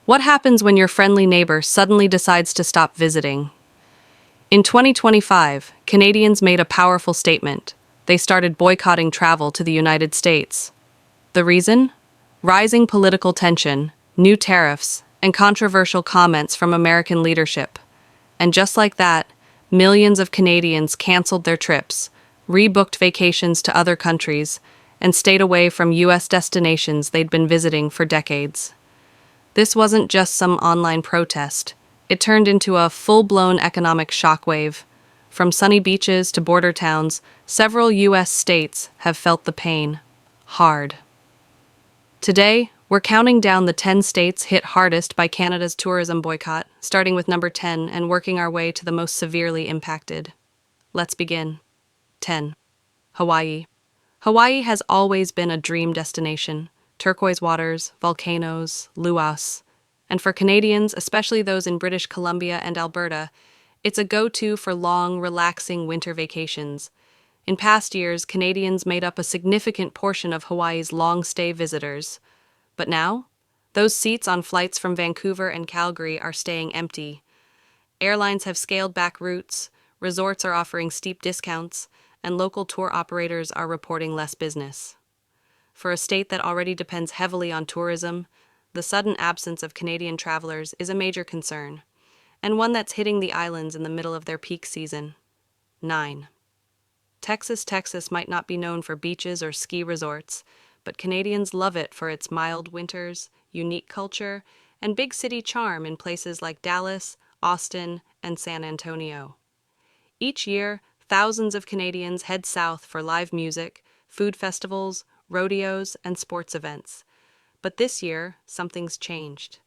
What happens when your friendly neighbor suddenly decides to stop visiting? In 2025, Canadians made a powerful statement. They started boycotting travel to the United States. The reason? Rising political tension, new tariffs, and controversial comments from American leadership. And just like that, millions of Canadians canceled their trips, rebooked vacations to other countries, and stayed away from U.S. destinations they'd been visiting for decades. This wasn't just some online protest. It turned into a full-blown economic shockwave. From sunny beaches to border towns, several U.S. states have felt the pain hard. Today, we're counting down the 10 states hit hardest by Canada's tourism boycott, starting with number 10 and working our way to the most severely impacted. Let's begin. 10. Hawaii. Hawaii has always been a dream destination. Turquoise waters, volcanoes, luau's. And for Canadians, especially those in British Columbia and Alberta, it's a go-to for long, relaxing winter vacations. In past years, Canadians made up a significant portion of Hawaii's long-stay visitors. But now, those seats on flights from Vancouver and Calgary are staying empty. Airlines have scaled back routes, resorts are offering steep discounts, and local tour operators are reporting less business. For a state that already depends heavily on tourism, the sudden absence of Canadian travelers is a major concern, and one that's hitting the islands in the middle of their peak season. 9. Texas might not be known for beaches or ski resorts, but Canadians love it for its mild winters, unique culture, and big city charm in places like Dallas, Austin, and San Antonio. Each year, thousands of Canadians head south for live music, food festivals, rodeos, and sports events. But this year, something's changed.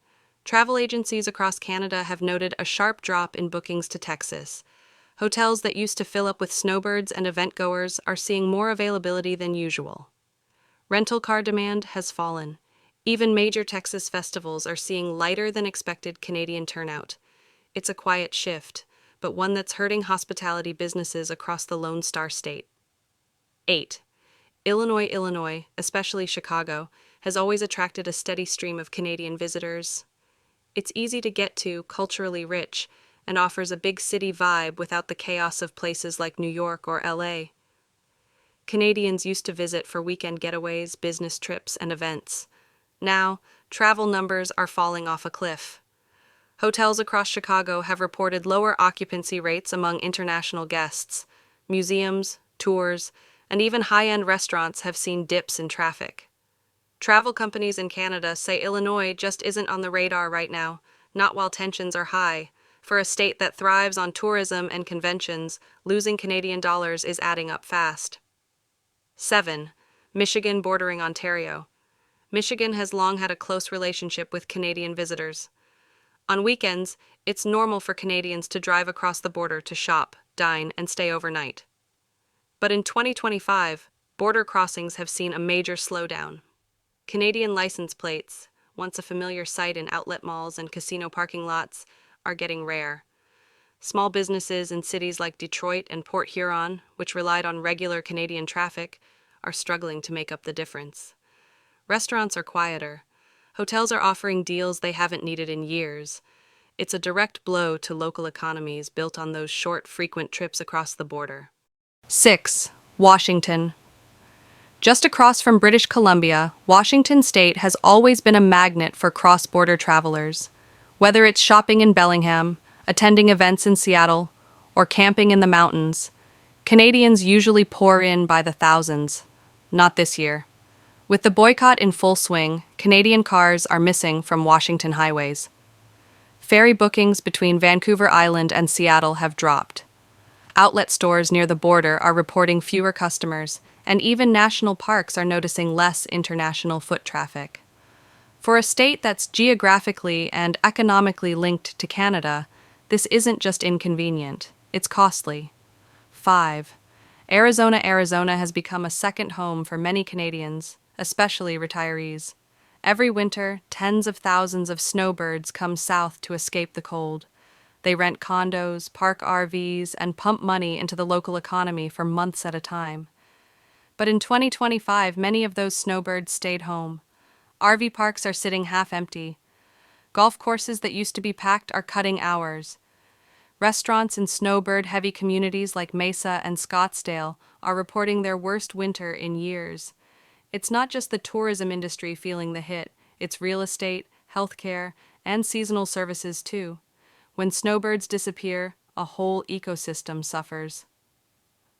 Travel agencies across Canada have noted a sharp drop in bookings to Texas. Hotels that used to fill up with snowbirds and event-goers are seeing more availability than usual. Rental car demand has fallen. Even major Texas festivals are seeing lighter than expected Canadian turnout. It's a quiet shift, but one that's hurting hospitality businesses across the Lone Star State. 8. Illinois, especially Chicago, has always attracted a steady stream of Canadian visitors. It's easy to get to, culturally rich, and offers a big city vibe without the chaos of places like New York or LA. Canadians used to visit for weekend getaways, business trips, and events. Now, travel numbers are falling off a cliff. Hotels across Chicago have reported lower occupancy rates among international guests. Museums, tours, and even high-end restaurants have seen dips in traffic. Travel companies in Canada say Illinois just isn't on the radar right now, not while tensions are high. For a state that thrives on tourism and conventions, losing Canadian dollars is adding up fast. 7. Michigan bordering Ontario. Michigan has long had a close relationship with Canadian visitors. On weekends, it's normal for Canadians to drive across the border to shop, dine, and stay overnight. But in 2025, border crossings have seen a major slowdown. Canadian license plates, once a familiar sight in outlet malls and casino parking lots, are getting rare. Small businesses in cities like Detroit and Port Huron, which relied on regular Canadian traffic, are struggling to make up the difference. Restaurants are quieter. Hotels are offering deals they haven't needed in years. It's a direct blow to local economies built on those short, frequent trips across the border. 6. Washington. Just across from British Columbia, Washington State has always been a magnet for cross-border travelers. Whether it's shopping in Bellingham, attending events in Seattle, or camping in the mountains, Canadians usually pour in by the thousands. Not this year. With the boycott in full swing, Canadian cars are missing from Washington highways. Ferry bookings between Vancouver Island and Seattle have dropped. Outlet stores near the border are reporting fewer customers, and even national parks are noticing less international foot traffic. For a state that's geographically and economically linked to Canada, this isn't just inconvenient, it's costly. 5. Arizona has become a second home for many Canadians, especially retirees. Every winter, tens of thousands of snowbirds come south to escape the cold. They rent condos, park RVs, and pump money into the local economy for months at a time. But in 2025, many of those snowbirds stayed home. RV parks are sitting half empty. Golf courses that used to be packed are cutting hours. Restaurants in snowbird heavy communities like Mesa and Scottsdale are reporting their worst winter in years. It's not just the tourism industry feeling the hit, it's real estate, healthcare, and seasonal services too. When snowbirds disappear, a whole ecosystem suffers.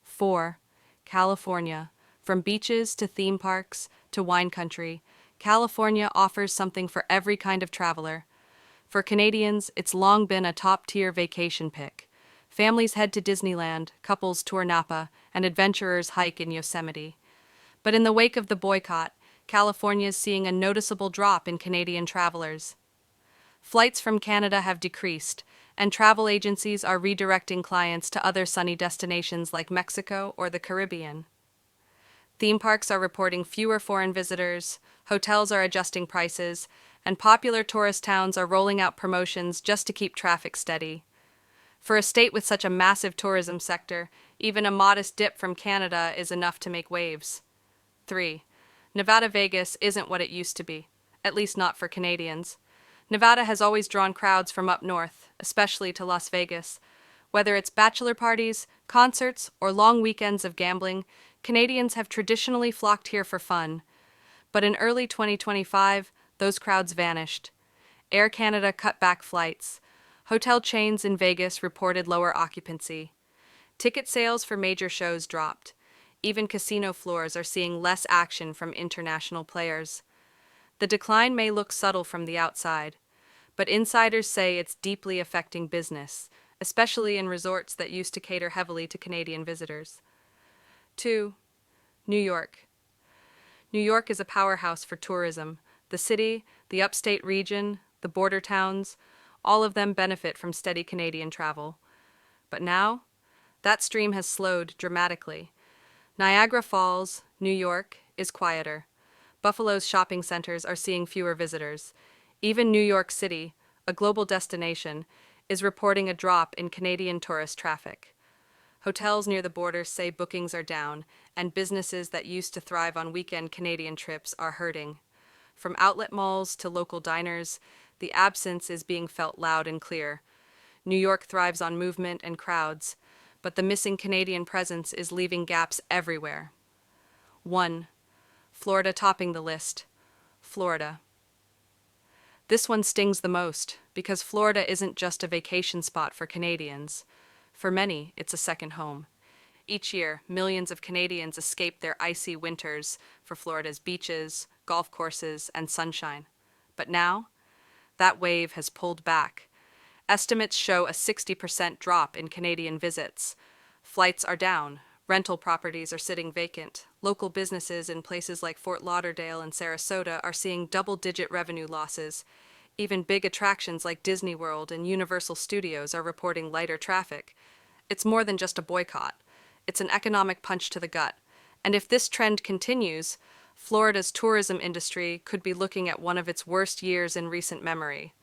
4. California. From beaches to theme parks to wine country, California offers something for every kind of traveler. For Canadians, it's long been a top-tier vacation pick. Families head to Disneyland, couples tour Napa, and adventurers hike in Yosemite. But in the wake of the boycott, California is seeing a noticeable drop in Canadian travelers. Flights from Canada have decreased, and travel agencies are redirecting clients to other sunny destinations like Mexico or the Caribbean. Theme parks are reporting fewer foreign visitors, hotels are adjusting prices, and popular tourist towns are rolling out promotions just to keep traffic steady. For a state with such a massive tourism sector, even a modest dip from Canada is enough to make waves. 3. Nevada Vegas isn't what it used to be, at least not for Canadians. Nevada has always drawn crowds from up north, especially to Las Vegas. Whether it's bachelor parties, concerts, or long weekends of gambling, Canadians have traditionally flocked here for fun. But in early 2025, those crowds vanished. Air Canada cut back flights. Hotel chains in Vegas reported lower occupancy. Ticket sales for major shows dropped. Even casino floors are seeing less action from international players. The decline may look subtle from the outside, but insiders say it's deeply affecting business, especially in resorts that used to cater heavily to Canadian visitors. 2. New York. New York is a powerhouse for tourism. The city, the upstate region, the border towns, all of them benefit from steady Canadian travel. But now, that stream has slowed dramatically. Niagara Falls, New York, is quieter. Buffalo's shopping centers are seeing fewer visitors. Even New York City, a global destination, is reporting a drop in Canadian tourist traffic. Hotels near the border say bookings are down, and businesses that used to thrive on weekend Canadian trips are hurting. From outlet malls to local diners, the absence is being felt loud and clear. New York thrives on movement and crowds, but the missing Canadian presence is leaving gaps everywhere. 1. Florida topping the list. Florida. This one stings the most, because Florida isn't just a vacation spot for Canadians. For many, it's a second home. Each year, millions of Canadians escape their icy winters for Florida's beaches, golf courses, and sunshine. But now, that wave has pulled back. Estimates show a 60% drop in Canadian visits. Flights are down, rental properties are sitting vacant, local businesses in places like Fort Lauderdale and Sarasota are seeing double-digit revenue losses. Even big attractions like Disney World and Universal Studios are reporting lighter traffic. It's more than just a boycott. It's an economic punch to the gut. And if this trend continues, Florida's tourism industry could be looking at one of its worst years in recent memory.